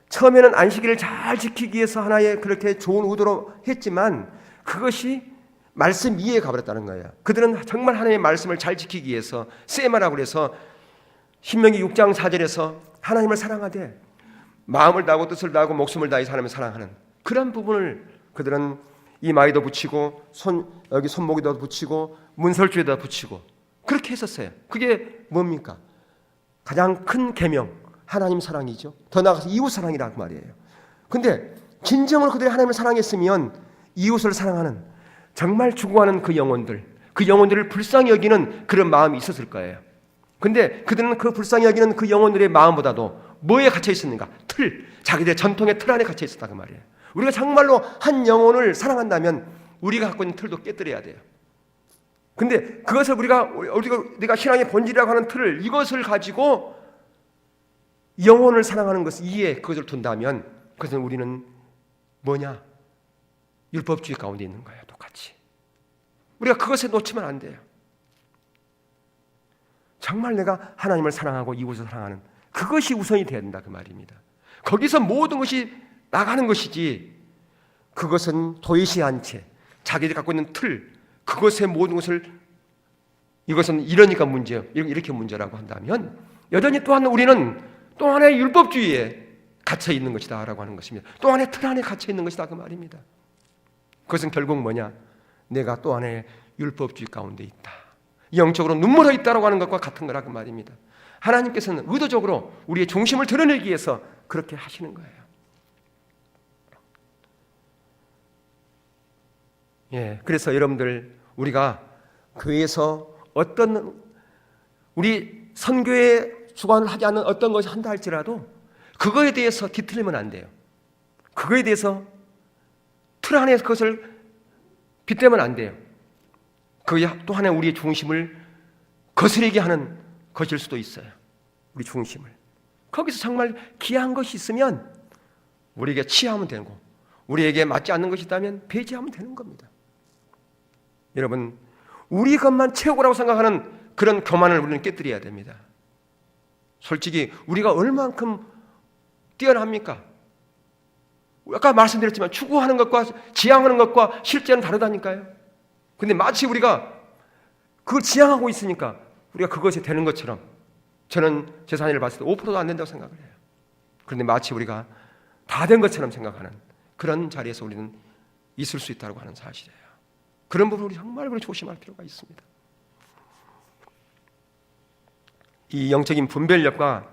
처음에는 안식일을 잘 지키기 위해서 하나의 그렇게 좋은 의도로 했지만 그것이 말씀 이해에 가버렸다는 거예요. 그들은 정말 하나님의 말씀을 잘 지키기 위해서 쎄마라고 그래서 신명기 6장 4절에서 하나님을 사랑하되 마음을 다하고 뜻을 다하고 목숨을 다해 하나님을 사랑하는 그런 부분을 그들은 이마에도 붙이고 여기 손목에도 붙이고 문설주에다 붙이고 그렇게 했었어요. 그게 뭡니까? 가장 큰 계명 하나님 사랑이죠. 더 나아가서 이웃 사랑이라고 말이에요. 근데 진정으로 그들이 하나님을 사랑했으면 이웃을 사랑하는 정말 죽어가는 그 영혼들을 불쌍히 여기는 그런 마음이 있었을 거예요. 근데 그들은 그 불쌍히 여기는 그 영혼들의 마음보다도 뭐에 갇혀 있었는가? 자기들의 전통의 틀 안에 갇혀 있었다 그 말이에요. 우리가 정말로 한 영혼을 사랑한다면 우리가 갖고 있는 틀도 깨뜨려야 돼요. 근데 그것을 우리가 신앙의 본질이라고 하는 틀을 이것을 가지고 영혼을 사랑하는 것을 이해 그것을 둔다면 그것은 우리는 뭐냐? 율법주의 가운데 있는 거예요. 똑같이. 우리가 그것에 놓치면 안 돼요. 정말 내가 하나님을 사랑하고 이웃을 사랑하는 그것이 우선이 돼야 된다 그 말입니다. 거기서 모든 것이 나가는 것이지 그것은 도외시한 채 자기들이 갖고 있는 틀 그것의 모든 것을 이것은 이러니까 문제예요. 이렇게 문제라고 한다면 여전히 또한 우리는 또 하나의 율법주의에 갇혀 있는 것이다 라고 하는 것입니다. 또 하나의 틀 안에 갇혀 있는 것이다 그 말입니다. 그것은 결국 뭐냐? 내가 또 하나의 율법주의 가운데 있다. 영적으로 눈물어 있다라고 하는 것과 같은 거라 그 말입니다. 하나님께서는 의도적으로 우리의 중심을 드러내기 위해서 그렇게 하시는 거예요. 예, 그래서 여러분들 우리가 교회에서 어떤 우리 선교에 주관을 하지 않는 어떤 것이 한다 할지라도 그거에 대해서 뒤틀리면 안 돼요. 그거에 대해서 틀 안에서 그것을 빗대면 안 돼요. 그게 또 하나 우리의 중심을 거스르게 하는 것일 수도 있어요. 우리 중심을. 거기서 정말 귀한 것이 있으면 우리에게 취하면 되고 우리에게 맞지 않는 것이 있다면 배제하면 되는 겁니다. 여러분 우리 것만 최고라고 생각하는 그런 교만을 우리는 깨뜨려야 됩니다. 솔직히 우리가 얼만큼 뛰어납니까? 아까 말씀드렸지만 추구하는 것과 지향하는 것과 실제는 다르다니까요. 근데 마치 우리가 그걸 지향하고 있으니까 우리가 그것이 되는 것처럼 저는 제 자신을 봤을 때 5%도 안 된다고 생각을 해요. 그런데 마치 우리가 다 된 것처럼 생각하는 그런 자리에서 우리는 있을 수 있다고 하는 사실이에요. 그런 부분을 정말 조심할 필요가 있습니다. 이 영적인 분별력과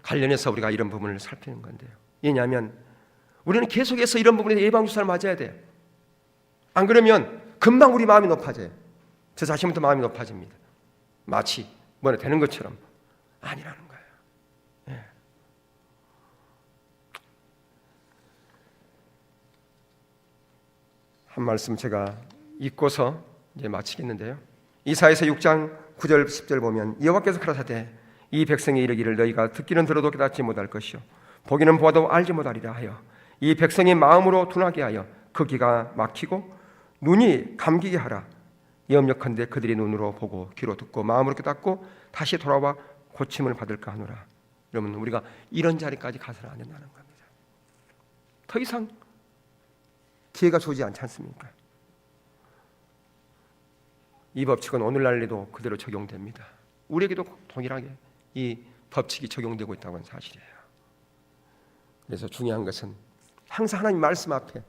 관련해서 우리가 이런 부분을 살피는 건데요. 왜냐하면 우리는 계속해서 이런 부분에서 예방주사를 맞아야 돼요. 안 그러면 금방 우리 마음이 높아져요. 저 자신부터 마음이 높아집니다. 마치 뭐나 되는 것처럼 아니라는 거예요. 예. 한 말씀 제가 읽고서 이제 마치겠는데요. 이사야서 6장 9절 10절 보면 여호와께서 가라사대 이 백성이 이르기를 너희가 듣기는 들어도 깨닫지 못할 것이요 보기는 보아도 알지 못하리라 하여 이 백성이 마음으로 둔하게 하여 그 귀가 막히고 눈이 감기게 하라. 염려컨대 그들이 눈으로 보고 귀로 듣고 마음으로 깨닫고 다시 돌아와 고침을 받을까 하노라. 여러분 우리가 이런 자리까지 가서는 안 된다는 겁니다. 더 이상 기회가 주어지지 않지 않습니까? 이 법칙은 오늘날에도 그대로 적용됩니다. 우리에게도 동일하게 이 법칙이 적용되고 있다고 하는 사실이에요. 그래서 중요한 것은 항상 하나님 말씀 앞에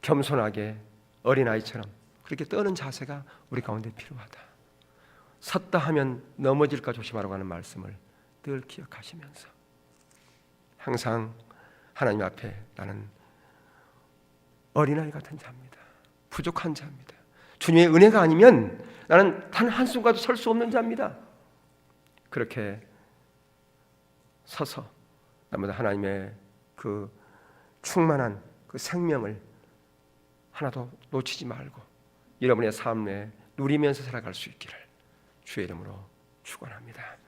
겸손하게 어린아이처럼 그렇게 떠는 자세가 우리 가운데 필요하다. 섰다 하면 넘어질까 조심하라고 하는 말씀을 늘 기억하시면서 항상 하나님 앞에 나는 어린아이 같은 자입니다. 부족한 자입니다. 주님의 은혜가 아니면 나는 단 한순간도 설 수 없는 자입니다. 그렇게 서서 나보다 하나님의 그 충만한 그 생명을 하나도 놓치지 말고 여러분의 삶에 누리면서 살아갈 수 있기를 주의 이름으로 축원합니다.